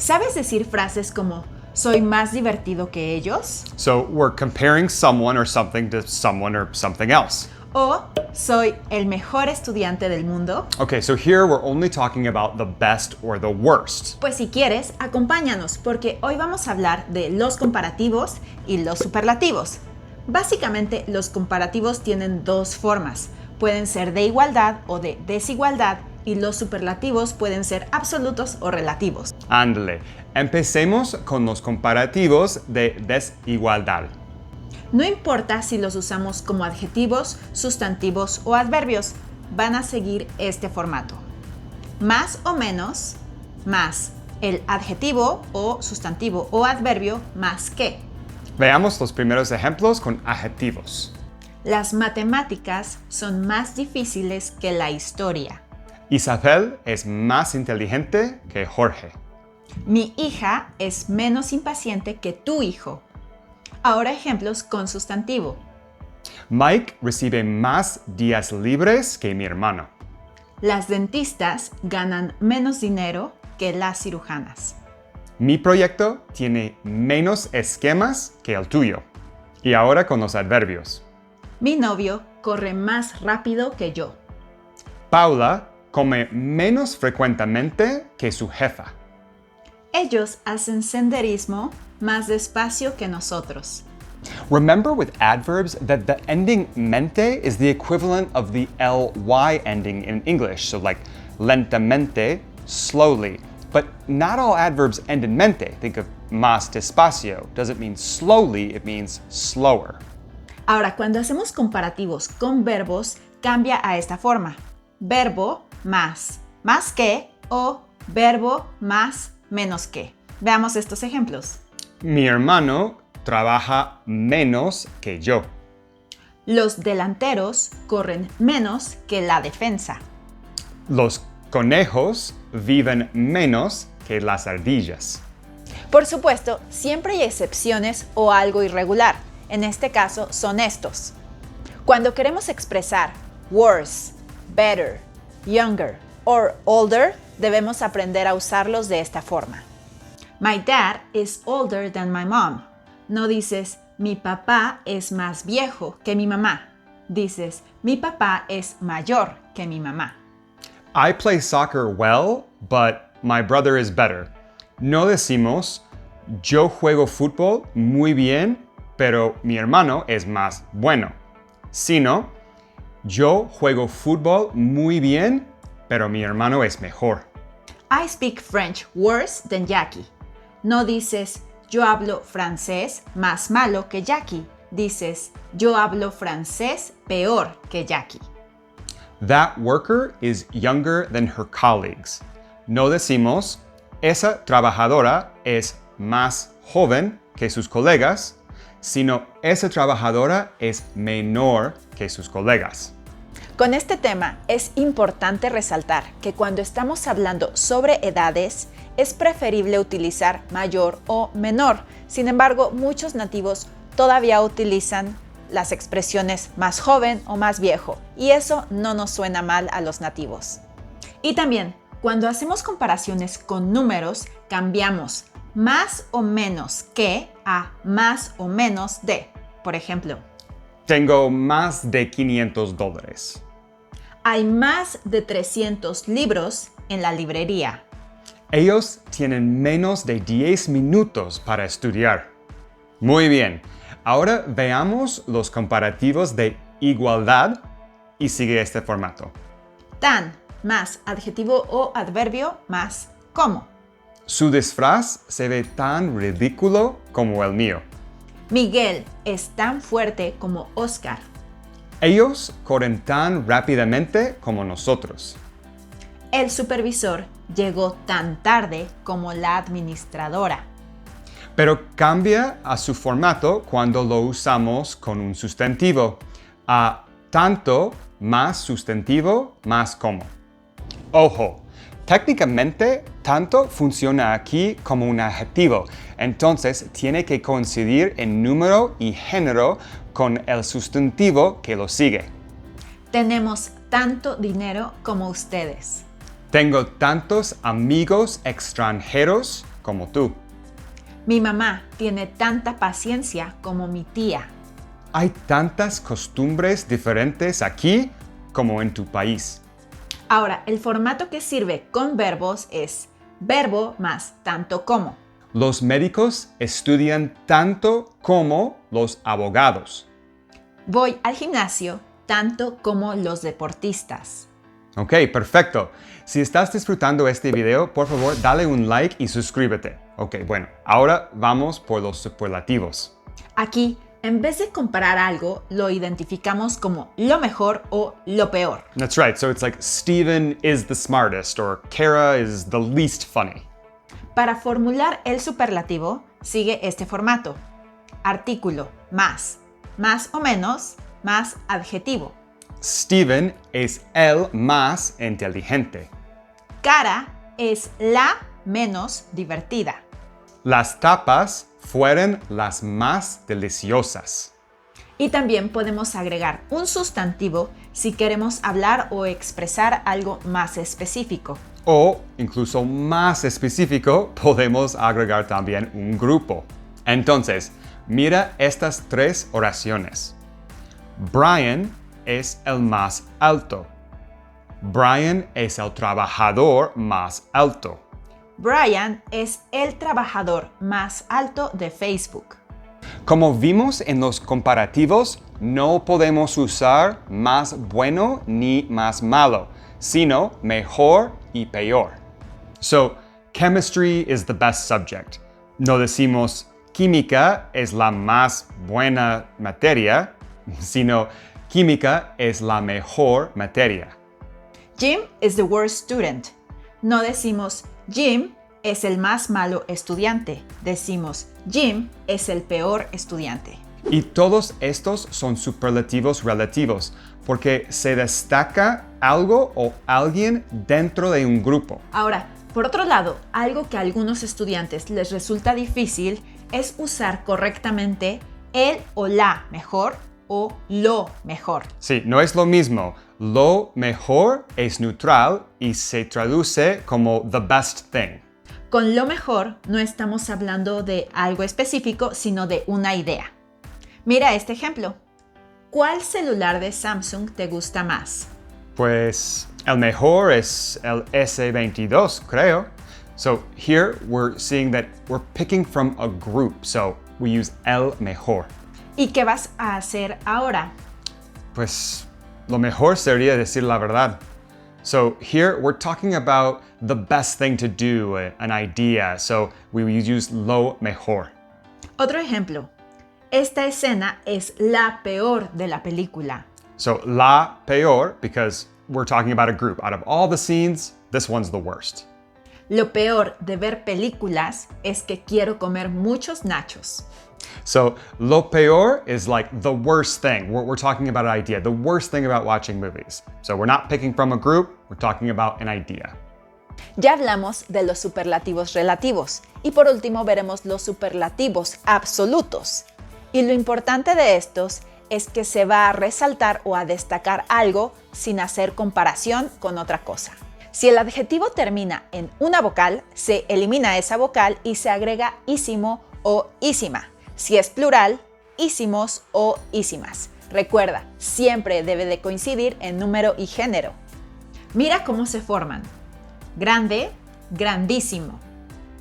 ¿Sabes decir frases como soy más divertido que ellos? So we're comparing someone or something to someone or something else. ¿O soy el mejor estudiante del mundo? Okay, so here we're only talking about the best or the worst. Pues si quieres, acompáñanos porque hoy vamos a hablar de los comparativos y los superlativos. Básicamente, los comparativos tienen dos formas. Pueden ser de igualdad o de desigualdad y los superlativos pueden ser absolutos o relativos. Ándale, empecemos con los comparativos de desigualdad. No importa si los usamos como adjetivos, sustantivos o adverbios, van a seguir este formato. Más o menos, más el adjetivo o sustantivo o adverbio más que. Veamos los primeros ejemplos con adjetivos. Las matemáticas son más difíciles que la historia. Isabel es más inteligente que Jorge. Mi hija es menos impaciente que tu hijo. Ahora ejemplos con sustantivo. Mike recibe más días libres que mi hermano. Las dentistas ganan menos dinero que las cirujanas. Mi proyecto tiene menos esquemas que el tuyo. Y ahora con los adverbios. Mi novio corre más rápido que yo. Paula come menos frecuentemente que su jefa. Ellos hacen senderismo más despacio que nosotros. Remember with adverbs that the ending mente is the equivalent of the ly ending in English, so like lentamente, slowly. But not all adverbs end in mente. Think of más despacio. Doesn't mean slowly, it means slower. Ahora, cuando hacemos comparativos con verbos, cambia a esta forma. Verbo más que o verbo más menos que. Veamos estos ejemplos. Mi hermano trabaja menos que yo. Los delanteros corren menos que la defensa. Los conejos viven menos que las ardillas. Por supuesto, siempre hay excepciones o algo irregular. En este caso son estos. Cuando queremos expresar worse, better, younger or older, debemos aprender a usarlos de esta forma. My dad is older than my mom. No dices, mi papá es más viejo que mi mamá. Dices, mi papá es mayor que mi mamá. I play soccer well, but my brother is better. No decimos, yo juego fútbol muy bien, pero mi hermano es más bueno. Sino, yo juego fútbol muy bien, pero mi hermano es mejor. I speak French worse than Jackie. No dices, yo hablo francés más malo que Jackie. Dices, yo hablo francés peor que Jackie. That worker is younger than her colleagues. No decimos, esa trabajadora es más joven que sus colegas, sino esa trabajadora es menor que sus colegas. Con este tema es importante resaltar que cuando estamos hablando sobre edades, es preferible utilizar mayor o menor. Sin embargo, muchos nativos todavía utilizan las expresiones más joven o más viejo, y eso no nos suena mal a los nativos. Y también, cuando hacemos comparaciones con números, cambiamos más o menos que a más o menos de. Por ejemplo, Tengo más de $500. hay más de 300 libros en la librería. Ellos tienen menos de 10 minutos para estudiar. Muy bien, ahora veamos los comparativos de igualdad y sigue este formato. Tan más adjetivo o adverbio más como. Su disfraz se ve tan ridículo como el mío. Miguel es tan fuerte como Oscar. Ellos corren tan rápidamente como nosotros. El supervisor llegó tan tarde como la administradora. Pero cambia a su formato cuando lo usamos con un sustantivo. A tanto más sustantivo más como. Ojo, técnicamente tanto funciona aquí como un adjetivo, entonces tiene que coincidir en número y género con el sustantivo que lo sigue. Tenemos tanto dinero como ustedes. Tengo tantos amigos extranjeros como tú. Mi mamá tiene tanta paciencia como mi tía. Hay tantas costumbres diferentes aquí como en tu país. Ahora, el formato que sirve con verbos es verbo más tanto como. Los médicos estudian tanto como los abogados. Voy al gimnasio tanto como los deportistas. Ok, perfecto. Si estás disfrutando este video, por favor, dale un like y suscríbete. Ok, bueno, ahora vamos por los superlativos. Aquí, en vez de comparar algo, lo identificamos como lo mejor o lo peor. That's right, so it's like Steven is the smartest or Kara is the least funny. Para formular el superlativo, sigue este formato. Artículo más o menos, más adjetivo. Steven es el más inteligente. Cara es la menos divertida. Las tapas fueron las más deliciosas. Y también podemos agregar un sustantivo si queremos hablar o expresar algo más específico. O, incluso más específico, podemos agregar también un grupo. Entonces, mira estas tres oraciones. Brian es el más alto. Brian es el trabajador más alto. Brian es el trabajador más alto de Facebook. Como vimos en los comparativos, no podemos usar más bueno ni más malo, sino mejor y peor. So, chemistry is the best subject. No decimos química es la más buena materia, sino química es la mejor materia. Jim is the worst student. No decimos Jim es el más malo estudiante. Decimos Jim es el peor estudiante. Y todos estos son superlativos relativos, porque se destaca algo o alguien dentro de un grupo. Ahora, por otro lado, algo que a algunos estudiantes les resulta difícil es usar correctamente el o la mejor o lo mejor. Sí, no es lo mismo. Lo mejor es neutral y se traduce como the best thing. Con lo mejor no estamos hablando de algo específico, sino de una idea. Mira este ejemplo. ¿Cuál celular de Samsung te gusta más? Pues el mejor es el S22, creo. So here we're seeing that we're picking from a group, so we use el mejor. ¿Y qué vas a hacer ahora? Pues lo mejor sería decir la verdad. So here we're talking about the best thing to do, an idea, so we use lo mejor. Otro ejemplo. Esta escena es la peor de la película. So la peor, because we're talking about a group. Out of all the scenes, this one's the worst. Lo peor de ver películas es que quiero comer muchos nachos. So lo peor is like the worst thing. We're talking about an idea, the worst thing about watching movies. So we're not picking from a group, we're talking about an idea. Ya hablamos de los superlativos relativos y por último veremos los superlativos absolutos. Y lo importante de estos es que se va a resaltar o a destacar algo sin hacer comparación con otra cosa. Si el adjetivo termina en una vocal, se elimina esa vocal y se agrega ísimo o ísima. Si es plural, ísimos o ísimas. Recuerda, siempre debe de coincidir en número y género. Mira cómo se forman. Grande, grandísimo.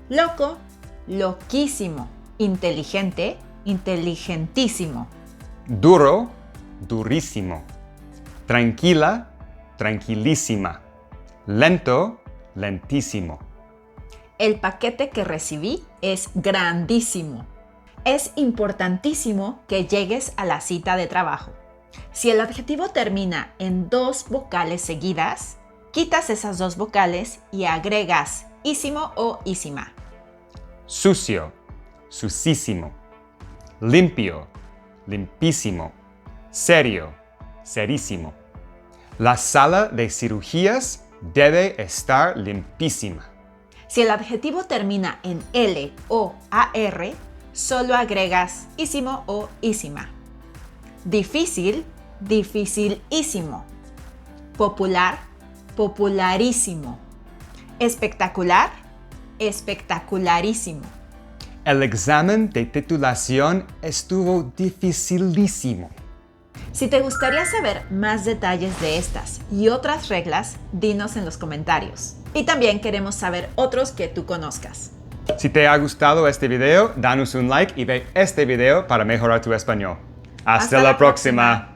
Loco, loquísimo. Inteligente, inteligentísimo. Duro, durísimo. Tranquila, tranquilísima. Lento, lentísimo. El paquete que recibí es grandísimo. Es importantísimo que llegues a la cita de trabajo. Si el adjetivo termina en dos vocales seguidas, quitas esas dos vocales y agregas ísimo o ísima. Sucio, sucísimo. Limpio, limpísimo. Serio, serísimo. La sala de cirugías debe estar limpísima. Si el adjetivo termina en L o AR, solo agregas ísimo o ísima. Difícil, dificilísimo. Popular, popularísimo. Espectacular, espectacularísimo. El examen de titulación estuvo dificilísimo. Si te gustaría saber más detalles de estas y otras reglas, dinos en los comentarios. Y también queremos saber otros que tú conozcas. Si te ha gustado este video, danos un like y ve este video para mejorar tu español. Hasta la próxima.